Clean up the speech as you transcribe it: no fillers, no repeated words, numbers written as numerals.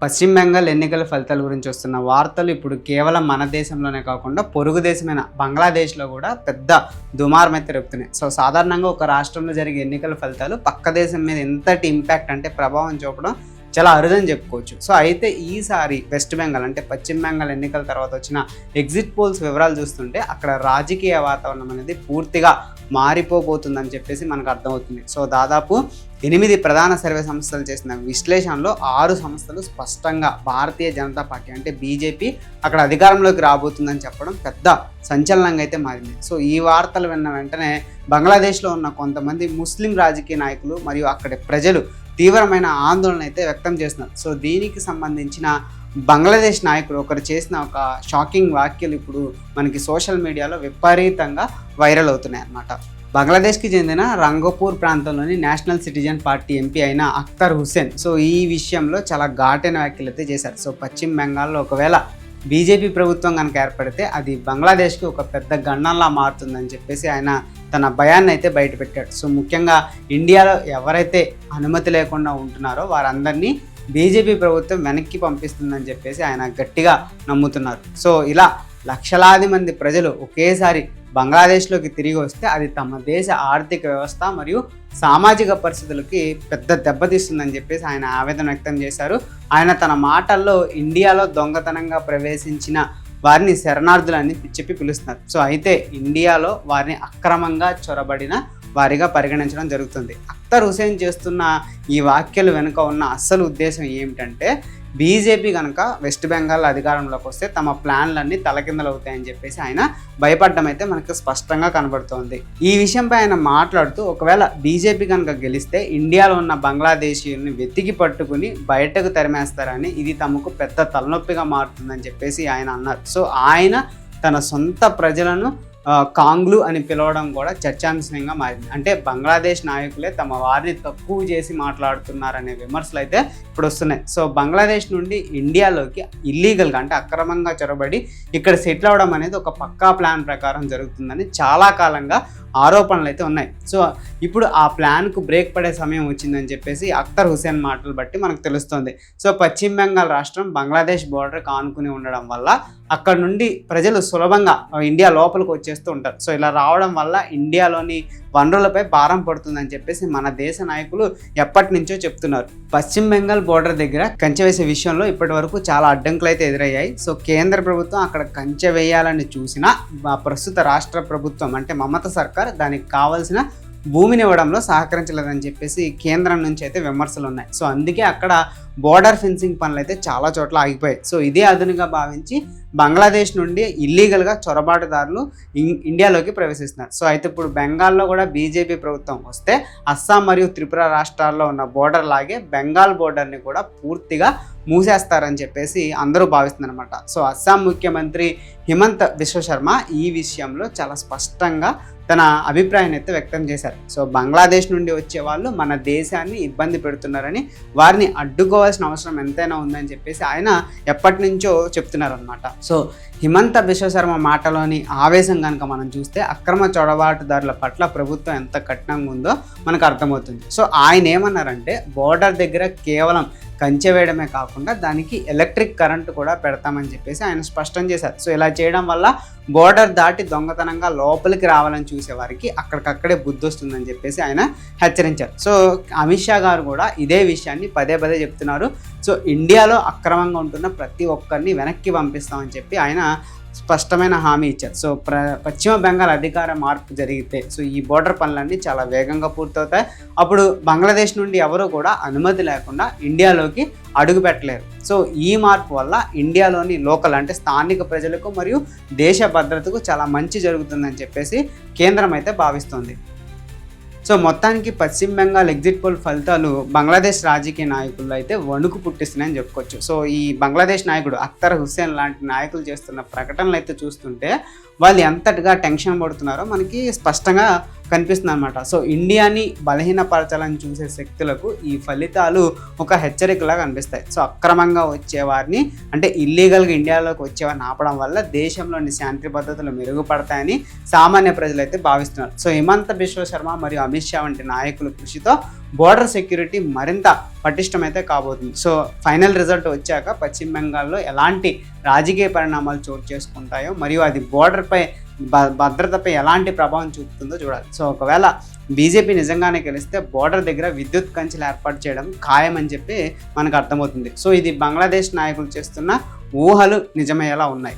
పశ్చిమ బెంగాల్ ఎన్నికల ఫలితాల గురించి వస్తున్న వార్తలు ఇప్పుడు కేవలం మన దేశంలోనే కాకుండా పొరుగు దేశమైన బంగ్లాదేశ్లో కూడా పెద్ద దుమారం అయితే రేపుతున్నాయి. సో సాధారణంగా ఒక రాష్ట్రంలో జరిగే ఎన్నికల ఫలితాలు పక్క దేశం మీద ఎంతటి ఇంపాక్ట్ అంటే ప్రభావం చూపడం చాలా అరుదని చెప్పుకోవచ్చు. సో అయితే ఈసారి వెస్ట్ బెంగాల్ అంటే పశ్చిమ బెంగాల్ ఎన్నికల తర్వాత వచ్చిన ఎగ్జిట్ పోల్స్ వివరాలు చూస్తుంటే అక్కడ రాజకీయ వాతావరణం అనేది పూర్తిగా మారిపోబోతుందని చెప్పేసి మనకు అర్థమవుతుంది. సో దాదాపు 8 ప్రధాన సర్వే సంస్థలు చేసిన విశ్లేషణలో 6 సంస్థలు స్పష్టంగా భారతీయ జనతా పార్టీ అంటే బీజేపీ అక్కడ అధికారంలోకి రాబోతుందని చెప్పడం పెద్ద సంచలనంగా అయితే మారింది. సో ఈ వార్తలు విన్న వెంటనే బంగ్లాదేశ్లో ఉన్న కొంతమంది ముస్లిం రాజకీయ నాయకులు మరియు అక్కడి ప్రజలు తీవ్రమైన ఆందోళన అయితే వ్యక్తం చేస్తున్నారు. సో దీనికి సంబంధించిన బంగ్లాదేశ్ నాయకుడు ఒకరు చేసిన ఒక షాకింగ్ వ్యాఖ్యలు ఇప్పుడు మనకి సోషల్ మీడియాలో విపరీతంగా వైరల్ అవుతున్నాయి అన్నమాట. బంగ్లాదేశ్కి చెందిన రంగపూర్ ప్రాంతంలోని నేషనల్ సిటిజన్ పార్టీ ఎంపీ అయిన అఖ్తర్ హుస్సేన్ సో ఈ విషయంలో చాలా ఘాటైన వ్యాఖ్యలు అయితే చేశారు. సో పశ్చిమ బెంగాల్లో ఒకవేళ బీజేపీ ప్రభుత్వం కనుక ఏర్పడితే అది బంగ్లాదేశ్కి ఒక పెద్ద గండంలా మారుతుందని చెప్పేసి ఆయన తన భయాన్ని అయితే బయటపెట్టాడు. సో ముఖ్యంగా ఇండియాలో ఎవరైతే అనుమతి లేకుండా ఉంటున్నారో వారందరినీ బీజేపీ ప్రభుత్వం వెనక్కి పంపిస్తుందని చెప్పేసి ఆయన గట్టిగా నమ్ముతున్నారు. సో ఇలా లక్షలాది మంది ప్రజలు ఒకేసారి బంగ్లాదేశ్లోకి తిరిగి వస్తే అది తమ దేశ ఆర్థిక వ్యవస్థ మరియు సామాజిక పరిస్థితులకి పెద్ద దెబ్బతీస్తుందని చెప్పేసి ఆయన ఆవేదన వ్యక్తం చేశారు. ఆయన తన మాటల్లో ఇండియాలో దొంగతనంగా ప్రవేశించిన వారిని శరణార్థులని చెప్పి పిలుస్తున్నారు. సో అయితే ఇండియాలో వారిని అక్రమంగా చొరబడిన వారిగా పరిగణించడం జరుగుతుంది. అఖ్తర్ హుస్సేన్ చేస్తున్న ఈ వ్యాఖ్యలు వెనుక ఉన్న అసలు ఉద్దేశం ఏమిటంటే బీజేపీ కనుక వెస్ట్ బెంగాల్ అధికారంలోకి వస్తే తమ ప్లాన్లన్నీ తలకిందలవుతాయని చెప్పేసి ఆయన భయపడడం అయితే మనకు స్పష్టంగా కనబడుతోంది. ఈ విషయంపై ఆయన మాట్లాడుతూ ఒకవేళ బీజేపీ కనుక గెలిస్తే ఇండియాలో ఉన్న బంగ్లాదేశీయుల్ని వెతికి పట్టుకుని బయటకు తరిమేస్తారని, ఇది తమకు పెద్ద తలనొప్పిగా మారుతుందని చెప్పేసి ఆయన అన్నారు. సో ఆయన తన సొంత ప్రజలను కాంగ్లు అని పిలవడం కూడా చర్చాంశంగా మారింది. అంటే బంగ్లాదేశ్ నాయకులే తమ వారిని తక్కువ చేసి మాట్లాడుతున్నారనే విమర్శలు అయితే ఇప్పుడు వస్తున్నాయి. సో బంగ్లాదేశ్ నుండి ఇండియాలోకి ఇల్లీగల్గా అంటే అక్రమంగా చొరబడి ఇక్కడ సెటిల్ అవ్వడం అనేది ఒక పక్కా ప్లాన్ ప్రకారం జరుగుతుందని చాలా కాలంగా ఆరోపణలు అయితే ఉన్నాయి. సో ఇప్పుడు ఆ ప్లాన్కు బ్రేక్ పడే సమయం వచ్చిందని చెప్పేసి అఖ్తర్ హుస్సేన్ మాటలు బట్టి మనకు తెలుస్తుంది. సో పశ్చిమ బెంగాల్ రాష్ట్రం బంగ్లాదేశ్ బోర్డర్కి ఆనుకుని ఉండడం వల్ల అక్కడ నుండి ప్రజలు సులభంగా ఇండియా లోపలికి వచ్చేస్తూ ఉంటారు. సో ఇలా రావడం వల్ల ఇండియాలోని వనరులపై భారం పడుతుందని చెప్పేసి మన దేశ నాయకులు ఎప్పటి నుంచో చెప్తున్నారు. పశ్చిమ బెంగాల్ బోర్డర్ దగ్గర కంచె వేసే విషయంలో ఇప్పటి వరకు చాలా అడ్డంకులు అయితే ఎదురయ్యాయి. సో కేంద్ర ప్రభుత్వం అక్కడ కంచె వేయాలని చూసినా ప్రస్తుత రాష్ట్ర ప్రభుత్వం అంటే మమతా సర్కార్ దానికి కావాల్సిన భూమిని ఇవ్వడంలో సహకరించలేదని చెప్పేసి కేంద్రం నుంచి అయితే విమర్శలు ఉన్నాయి. సో అందుకే అక్కడ బోర్డర్ ఫెన్సింగ్ పనులు అయితే చాలా చోట్ల ఆగిపోయాయి. సో ఇదే అదునుగా భావించి బంగ్లాదేశ్ నుండి ఇల్లీగల్గా చొరబాటుదారులు ఇండియాలోకి ప్రవేశిస్తున్నారు. సో అయితే ఇప్పుడు బెంగాల్లో కూడా బీజేపీ ప్రభుత్వం వస్తే అస్సాం మరియు త్రిపుర రాష్ట్రాల్లో ఉన్న బోర్డర్ లాగే బెంగాల్ బోర్డర్ని కూడా పూర్తిగా మూసేస్తారని చెప్పేసి అందరూ భావిస్తున్నారు అనమాట. సో అస్సాం ముఖ్యమంత్రి హిమంత బిశ్వ శర్మ ఈ విషయంలో చాలా స్పష్టంగా తన అభిప్రాయాన్ని అయితే వ్యక్తం చేశారు. సో బంగ్లాదేశ్ నుండి వచ్చే వాళ్ళు మన దేశాన్ని ఇబ్బంది పెడుతున్నారని, వారిని అడ్డుకోవాల్సిన అవసరం ఎంతైనా ఉందని చెప్పేసి ఆయన ఎప్పటి నుంచో చెప్తున్నారు అనమాట. సో హిమంత బిశ్వ శర్మ మాటలోని ఆవేశం కనుక మనం చూస్తే అక్రమ చొరబాటుదారుల పట్ల ప్రభుత్వం ఎంత కఠినంగా ఉందో మనకు అర్థమవుతుంది. సో ఆయన ఏమన్నారంటే బోర్డర్ దగ్గర కేవలం కంచె వేయడమే కాకుండా దానికి ఎలక్ట్రిక్ కరెంటు కూడా పెడతామని చెప్పేసి ఆయన స్పష్టం చేశారు. సో ఇలా చేయడం వల్ల బోర్డర్ దాటి దొంగతనంగా లోపలికి రావాలని చూసే వారికి అక్కడికక్కడే బుద్ధి వస్తుందని చెప్పేసి ఆయన హెచ్చరించారు. సో అమిత్ షా గారు కూడా ఇదే విషయాన్ని పదే పదే చెప్తున్నారు. సో ఇండియాలో అక్రమంగా ఉంటున్న ప్రతి ఒక్కరిని వెనక్కి పంపిస్తామని చెప్పి ఆయన స్పష్టమైన హామీ ఇచ్చారు. సో పశ్చిమ బెంగాల్ అధికార మార్పు జరిగితే సో ఈ బోర్డర్ పనులన్నీ చాలా వేగంగా పూర్తవుతాయి. అప్పుడు బంగ్లాదేశ్ నుండి ఎవరు కూడా అనుమతి లేకుండా ఇండియాలోకి అడుగు పెట్టలేరు. సో ఈ మార్పు వల్ల ఇండియాలోని లోకల్ అంటే స్థానిక ప్రజలకు మరియు దేశ భద్రతకు చాలా మంచి జరుగుతుందని చెప్పేసి కేంద్రం అయితే భావిస్తోంది. సో మొత్తానికి పశ్చిమ బెంగాల్ ఎగ్జిట్ పోల్ ఫలితాలు బంగ్లాదేశ్ రాజకీయ నాయకుల్లో అయితే వణుకు పుట్టిస్తున్నాయని చెప్పుకోవచ్చు. సో ఈ బంగ్లాదేశ్ నాయకుడు అఖ్తర్ హుస్సేన్ లాంటి నాయకులు చేస్తున్న ప్రకటనలు అయితే చూస్తుంటే వాళ్ళు ఎంతటిగా టెన్షన్ పడుతున్నారో మనకి స్పష్టంగా కనిపిస్తుంది అనమాట. సో ఇండియాని బలహీనపరచాలని చూసే శక్తులకు ఈ ఫలితాలు ఒక హెచ్చరికలా కనిపిస్తాయి. సో అక్రమంగా వచ్చేవారిని అంటే ఇల్లీగల్గా ఇండియాలోకి వచ్చేవారిని ఆపడం వల్ల దేశంలోని శాంతి భద్రతలు మెరుగుపడతాయని సామాన్య ప్రజలైతే భావిస్తున్నారు. సో హిమంత బిశ్వ శర్మ మరియు అమిత్ షా వంటి నాయకుల కృషితో బోర్డర్ సెక్యూరిటీ మరింత పటిష్టమైతే కాబోతుంది. సో ఫైనల్ రిజల్ట్ వచ్చాక పశ్చిమ బెంగాల్లో ఎలాంటి రాజకీయ పరిణామాలు చోటు చేసుకుంటాయో మరియు అది బోర్డర్పై భద్రతపై ఎలాంటి ప్రభావం చూపుతుందో చూడాలి. సో ఒకవేళ బీజేపీ నిజంగానే గెలిస్తే బోర్డర్ దగ్గర విద్యుత్ కంచెలు ఏర్పాటు చేయడం ఖాయమని చెప్పి మనకు అర్థమవుతుంది. సో ఇది బంగ్లాదేశ్ నాయకులు చేస్తున్న ఊహలు నిజమయ్యేలా ఉన్నాయి.